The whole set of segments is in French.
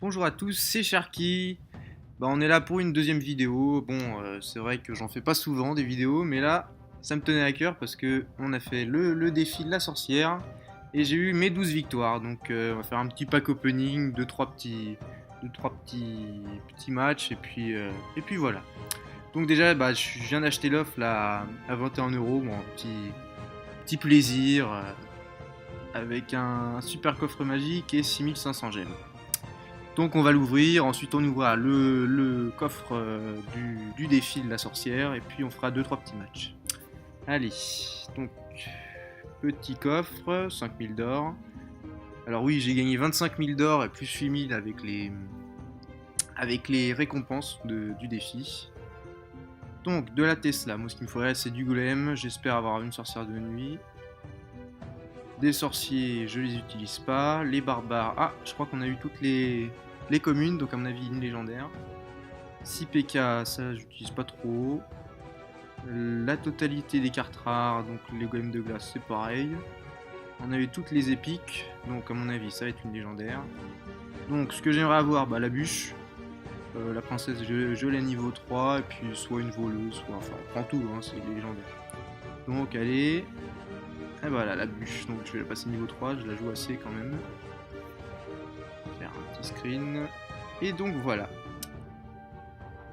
Bonjour à tous, c'est Sharky. On est là pour une deuxième vidéo. C'est vrai que j'en fais pas souvent des vidéos, mais là, ça me tenait à cœur parce que on a fait le défi de la sorcière et j'ai eu mes 12 victoires. On va faire un petit pack opening, deux, trois petits matchs et puis voilà. Donc déjà, je viens d'acheter l'offre là à 21 €. Bon, un petit plaisir avec un super coffre magique et 6500 gemmes. Donc on va l'ouvrir, ensuite on ouvrira le coffre du défi de la sorcière et puis on fera deux trois petits matchs. Allez, donc petit coffre, 5000 d'or. Alors oui, j'ai gagné 25 000 d'or et plus 8000 avec les récompenses du défi. Donc de la Tesla, moi ce qu'il me faudrait c'est du golem, j'espère avoir une sorcière de nuit. Des sorciers, je les utilise pas. Les barbares, je crois qu'on a eu toutes les communes, donc à mon avis une légendaire. 6 PK, ça j'utilise pas trop. La totalité des cartes rares, donc les golems de glace, c'est pareil. On avait toutes les épiques, donc à mon avis ça va être une légendaire. Donc ce que j'aimerais avoir, la bûche. La princesse, je l'ai niveau 3, et puis soit une voleuse, soit. Enfin, on prend tout, c'est légendaire. Donc allez. Et voilà la bûche, donc je vais la passer niveau 3, je la joue assez quand même. Faire un petit screen. Et donc voilà.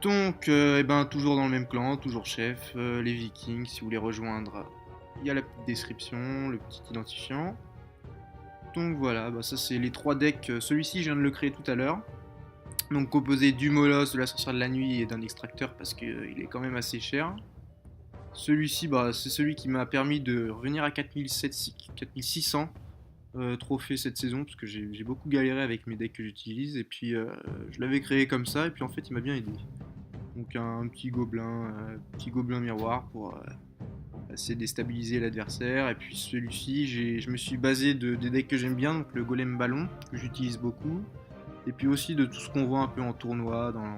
Donc, toujours dans le même clan, toujours chef, les Vikings, si vous voulez rejoindre, il y a la petite description, le petit identifiant. Donc voilà, ça c'est les trois decks. Celui-ci, je viens de le créer tout à l'heure. Donc composé du Molosse, de la sorcière de la nuit et d'un extracteur parce qu'il est quand même assez cher. Celui-ci, c'est celui qui m'a permis de revenir à 4600 trophées cette saison parce que j'ai beaucoup galéré avec mes decks que j'utilise et puis je l'avais créé comme ça et puis en fait il m'a bien aidé. Donc un petit gobelin miroir pour assez déstabiliser l'adversaire. Et puis celui-ci, je me suis basé des decks que j'aime bien, donc le golem ballon que j'utilise beaucoup. Et puis aussi de tout ce qu'on voit un peu en tournoi dans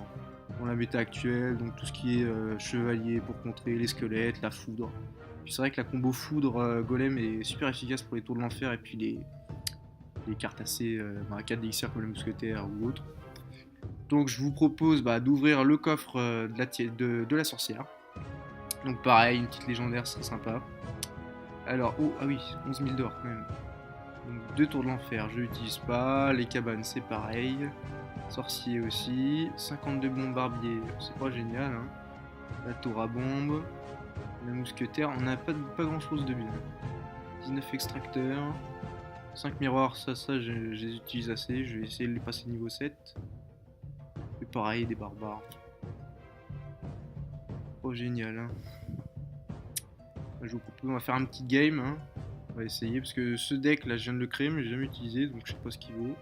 la méta actuelle, donc tout ce qui est chevalier pour contrer les squelettes, la foudre. Puis c'est vrai que la combo foudre golem est super efficace pour les tours de l'enfer et puis les cartes assez 4 d'élixir comme le mousquetaire ou autre. Donc je vous propose d'ouvrir le coffre de la sorcière. Donc pareil, une petite légendaire, c'est sympa. Alors, ah oui, 11 000 d'or quand même. Donc deux tours de l'enfer, je l'utilise pas. Les cabanes, c'est pareil. Sorcier aussi. 52 bombardiers, c'est pas génial. La tour à bombe. Le mousquetaire, on n'a pas grand chose de bien. 19 extracteurs. 5 miroirs, ça je les utilise assez. Je vais essayer de les passer niveau 7. Et pareil, des barbares. Oh génial. Je vous propose, on va faire un petit game. On va essayer parce que ce deck là je viens de le créer mais j'ai jamais utilisé donc je sais pas ce qu'il vaut.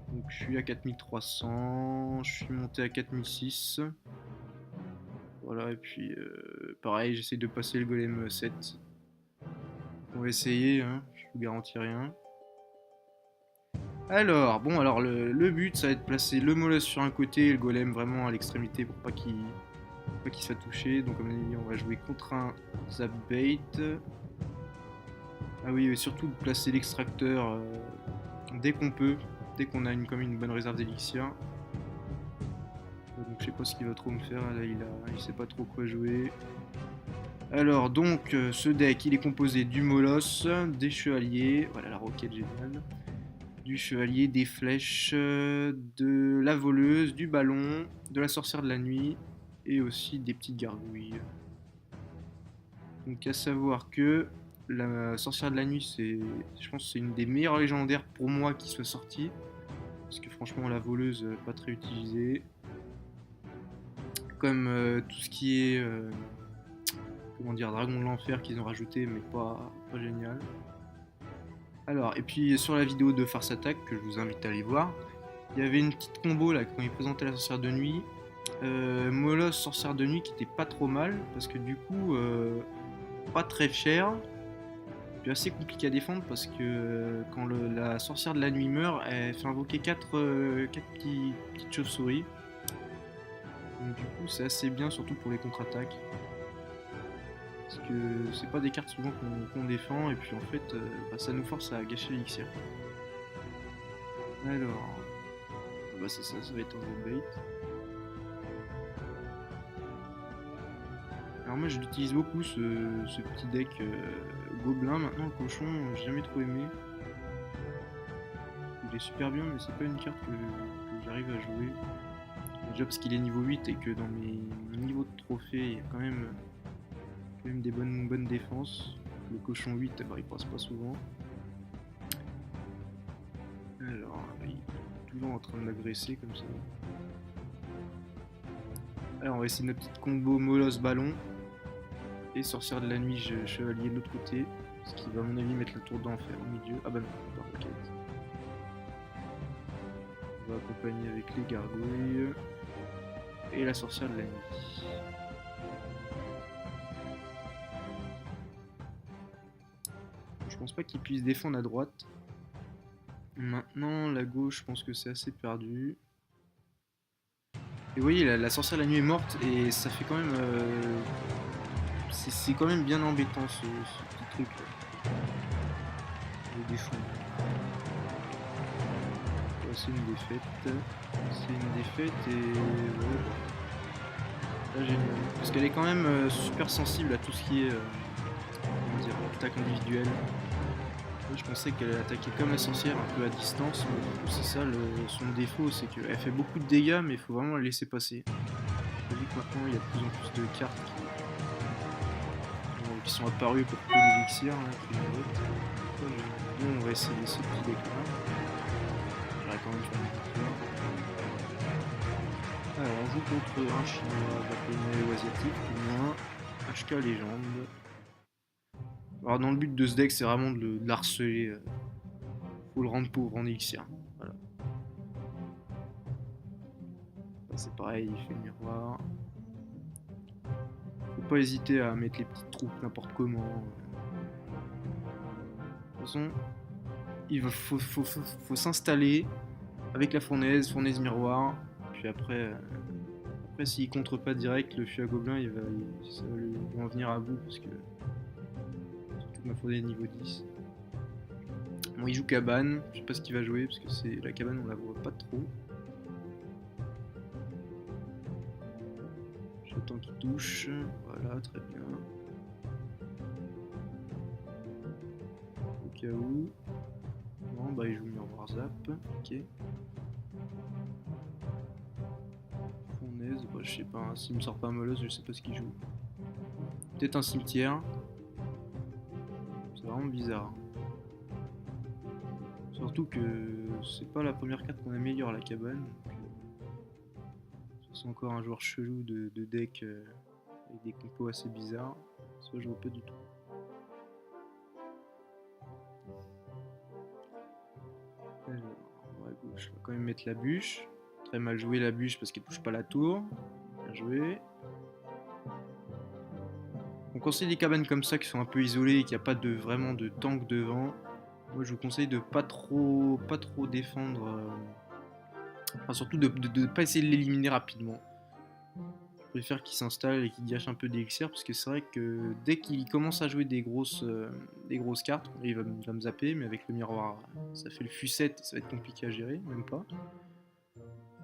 Donc je suis à 4300, je suis monté à 4006. Voilà et puis pareil j'essaie de passer le golem 7. On va essayer, je vous garantis rien. Alors le but ça va être de placer le molosse sur un côté et le golem vraiment à l'extrémité pour pas qu'il soit touché. Donc comme on va jouer contre un zap bait. Ah oui, et surtout de placer l'extracteur dès qu'on peut, dès qu'on a comme une bonne réserve d'élixir. Donc je sais pas ce qu'il va trop me faire, là il sait pas trop quoi jouer. Alors donc ce deck il est composé du molosse, des chevaliers, voilà la roquette géniale, du chevalier, des flèches, de la voleuse, du ballon, de la sorcière de la nuit et aussi des petites gargouilles. Donc à savoir que la sorcière de la nuit, je pense que c'est une des meilleures légendaires pour moi qui soit sortie. Parce que franchement, la voleuse, pas très utilisée. Comme tout ce qui est dragon de l'enfer qu'ils ont rajouté, mais pas génial. Alors, et puis sur la vidéo de Farce Attack, que je vous invite à aller voir, il y avait une petite combo là quand ils présentaient la sorcière de nuit. Molosse, sorcière de nuit qui était pas trop mal, parce que du coup, pas très cher. Puis assez compliqué à défendre parce que quand la sorcière de la nuit meurt, elle fait invoquer 4 petites chauves-souris. Donc du coup c'est assez bien surtout pour les contre-attaques. Parce que c'est pas des cartes souvent qu'on défend et puis en fait ça nous force à gâcher l'élixir. Alors, Ah bah c'est ça, ça va être un bait. Alors moi je l'utilise beaucoup ce petit deck gobelin. Maintenant le cochon, j'ai jamais trop aimé. Il est super bien mais c'est pas une carte que j'arrive à jouer. Déjà parce qu'il est niveau 8 et que dans mes niveaux de trophée il y a quand même des bonnes défenses. Le cochon 8, bah, il passe pas souvent. Alors, il est toujours en train de m'agresser comme ça. Alors, on va essayer notre petite combo molosse ballon. Et sorcière de la nuit, chevalier de l'autre côté. Ce qui va, à mon avis, mettre le tour d'enfer au milieu. Ah bah non, pas roquette. On va accompagner avec les gargouilles. Et la sorcière de la nuit. Je pense pas qu'il puisse défendre à droite. Maintenant, la gauche, je pense que c'est assez perdu. Et vous voyez, la sorcière de la nuit est morte et ça fait quand même... c'est quand même bien embêtant ce petit truc là. Le défendre. Ouais, c'est une défaite. C'est une défaite et... Ouais, là, génial. Parce qu'elle est quand même super sensible à tout ce qui est... comment dire, attaque individuelle. Je pensais qu'elle attaquait comme la sorcière un peu à distance, mais c'est ça son défaut, c'est qu'elle fait beaucoup de dégâts, mais il faut vraiment la laisser passer. Vu que maintenant il y a de plus en plus de cartes qui sont apparues pour peu d'élixir. Nous on va essayer ce petit deck là. J'aurais quand même fait une victoire. Alors on joue contre un chinois, japonais ou asiatique, ou moins HK légende. Alors dans le but de ce deck c'est vraiment de l'harceler. Faut le rendre pauvre en élixir. Voilà. C'est pareil, il fait le miroir. Faut pas hésiter à mettre les petites troupes n'importe comment. De toute façon, faut s'installer avec la fournaise miroir. Puis après s'il contre pas direct, le fût à gobelin, ça va lui en venir à bout parce que surtout que ma fournaise niveau 10. Bon, il joue cabane, je sais pas ce qu'il va jouer parce que c'est la cabane, on la voit pas trop. J'attends qu'il touche, voilà, très bien. Au cas où. Non, bah il joue miroir zap, ok. Fournaise, bah je sais pas, hein, s'il me sort pas un molosse, je sais pas ce qu'il joue. Peut-être un cimetière. C'est vraiment bizarre. Surtout que c'est pas la première carte qu'on améliore la cabane. C'est encore un joueur chelou de deck avec des compos assez bizarres. Ça je vois pas du tout. Alors, à gauche, on va quand même mettre la bûche. Très mal joué la bûche parce qu'elle touche pas la tour. Bien joué. On conseille des cabanes comme ça qui sont un peu isolées et qu'il n'y a pas vraiment de tank devant. Moi je vous conseille de pas trop défendre. Enfin surtout de ne pas essayer de l'éliminer rapidement. Je préfère qu'il s'installe et qu'il gâche un peu d'élixir parce que c'est vrai que dès qu'il commence à jouer des grosses cartes, il va me zapper, mais avec le miroir ça fait le fusette, ça va être compliqué à gérer, même pas.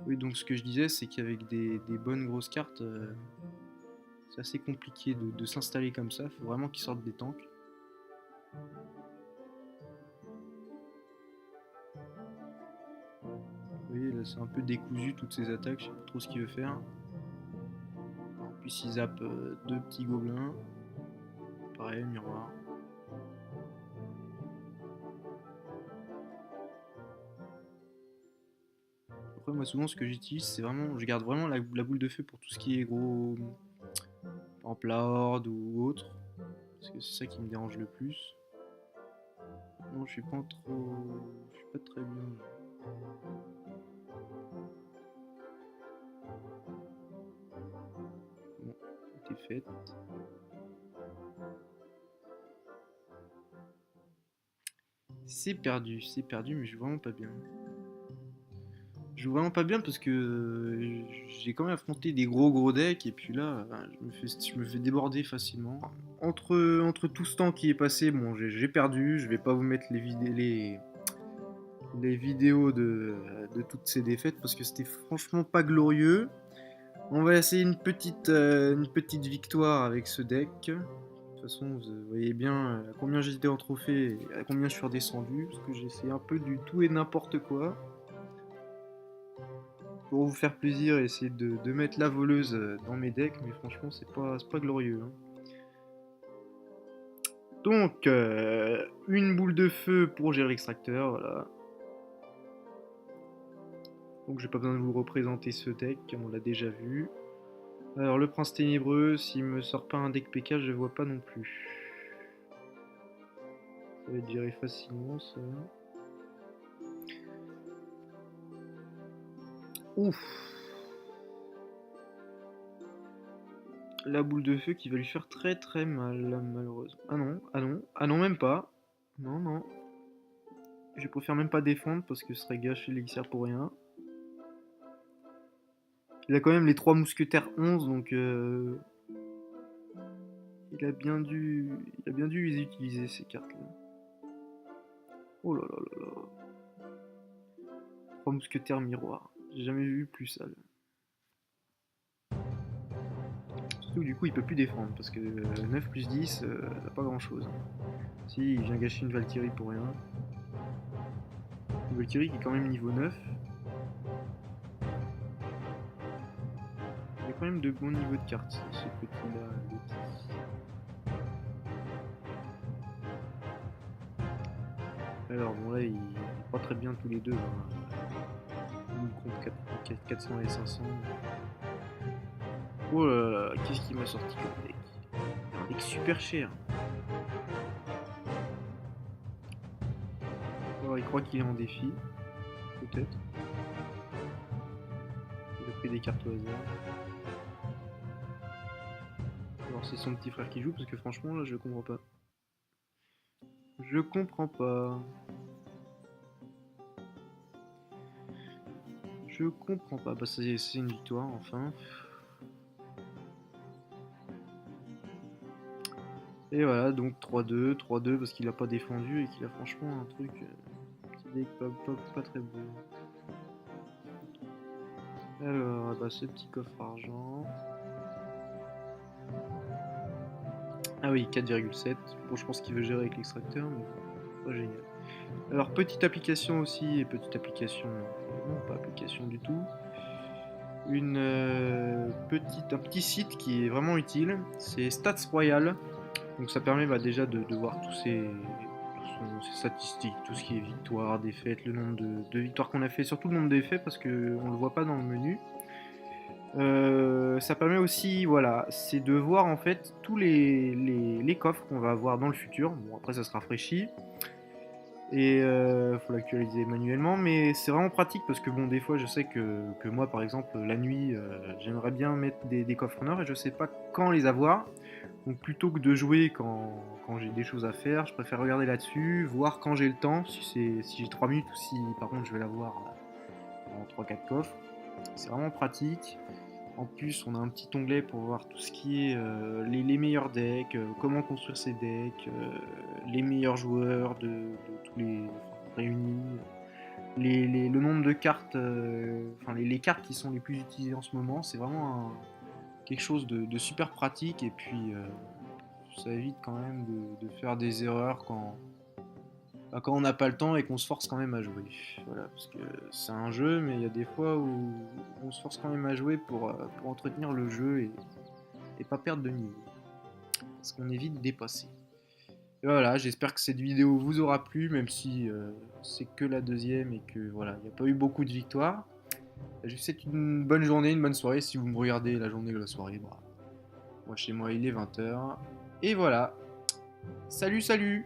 Oui, donc ce que je disais c'est qu'avec des bonnes grosses cartes, c'est assez compliqué de s'installer comme ça, il faut vraiment qu'il sorte des tanks. Vous voyez là c'est un peu décousu toutes ces attaques, je sais pas trop ce qu'il veut faire. En plus il zappe deux petits gobelins. Pareil, miroir. Après moi souvent ce que j'utilise c'est vraiment, je garde vraiment la boule de feu pour tout ce qui est gros en plat horde ou autre. Parce que c'est ça qui me dérange le plus. Non je suis pas très bien. Bon, t'es faite. C'est perdu mais je joue vraiment pas bien. Je joue vraiment pas bien parce que j'ai quand même affronté des gros decks et puis là je me fais déborder facilement. Entre tout ce temps qui est passé, bon j'ai perdu, je vais pas vous mettre les vidéos de toutes ces défaites parce que c'était franchement pas glorieux. On va essayer une petite victoire avec ce deck. De toute façon, vous voyez bien à combien j'étais en trophée et à combien je suis redescendu, parce que j'ai essayé un peu du tout et n'importe quoi. Pour vous faire plaisir, essayer de mettre la voleuse dans mes decks, mais franchement, c'est pas glorieux. Hein. Donc, une boule de feu pour gérer l'extracteur, voilà. Donc, j'ai pas besoin de vous représenter ce deck, on l'a déjà vu. Alors, le prince ténébreux, s'il me sort pas un deck PK, je vois pas non plus. Ça va être géré facilement, ça. Ouf! La boule de feu qui va lui faire très très mal, malheureusement. Ah non, ah non, ah non, même pas. Non, non. Je préfère même pas défendre parce que ce serait gâcher l'élixir pour rien. Il a quand même les 3 mousquetaires 11, donc il a bien dû les utiliser ces cartes-là. Oh là là là là. 3 mousquetaires miroirs. J'ai jamais vu plus sale. Surtout du coup il peut plus défendre parce que 9 plus 10, ça pas grand chose. Si, il vient gâcher une Valkyrie pour rien. Une Valkyrie qui est quand même niveau 9. Il y a quand même de bons niveaux de cartes, ce petit-là. Alors bon là il est pas très bien tous les deux. Hein. Il compte 400 et 500. Oh là là, qu'est-ce qu'il m'a sorti comme deck? Un deck super cher. Alors il croit qu'il est en défi. Peut-être. Il a pris des cartes au hasard. Alors c'est son petit frère qui joue parce que franchement là je comprends pas. Je comprends pas. Je comprends pas. Bah c'est une victoire enfin. Et voilà, donc 3-2, 3-2 parce qu'il a pas défendu et qu'il a franchement un truc. Petit deck pas très beau. Alors, bah ce petit coffre argent. Ah oui, 4,7. Bon, je pense qu'il veut gérer avec l'extracteur, mais pas génial. Alors, petite application aussi, et petite application, non, pas application du tout. Un petit site qui est vraiment utile, c'est Stats Royal. Donc ça permet déjà de voir tous ces statistiques, tout ce qui est victoire, défaite, le nombre de victoires qu'on a fait, surtout le nombre d'effets parce qu'on ne le voit pas dans le menu. Ça permet aussi, voilà, c'est de voir en fait tous les coffres qu'on va avoir dans le futur. Bon, après ça se rafraîchit et faut l'actualiser manuellement, mais c'est vraiment pratique parce que bon, des fois je sais que moi par exemple la nuit j'aimerais bien mettre des coffres en or et je sais pas quand les avoir. Donc plutôt que de jouer quand j'ai des choses à faire, je préfère regarder là-dessus, voir quand j'ai le temps, si j'ai 3 minutes ou si par contre je vais l'avoir en 3-4 coffres. C'est vraiment pratique. En plus, on a un petit onglet pour voir tout ce qui est les meilleurs decks, comment construire ces decks, les meilleurs joueurs de tous les réunis, le nombre de cartes, enfin les cartes qui sont les plus utilisées en ce moment. C'est vraiment quelque chose de super pratique et puis ça évite quand même de faire des erreurs quand on n'a pas le temps et qu'on se force quand même à jouer. Voilà, parce que c'est un jeu, mais il y a des fois où on se force quand même à jouer pour entretenir le jeu et pas perdre de niveau. Parce qu'on évite de dépasser. Et voilà, j'espère que cette vidéo vous aura plu, même si c'est que la deuxième et que voilà, il n'y a pas eu beaucoup de victoires. Je vous souhaite une bonne journée, une bonne soirée si vous me regardez la journée ou la soirée. Bah, moi chez moi il est 20h. Et voilà. Salut, salut!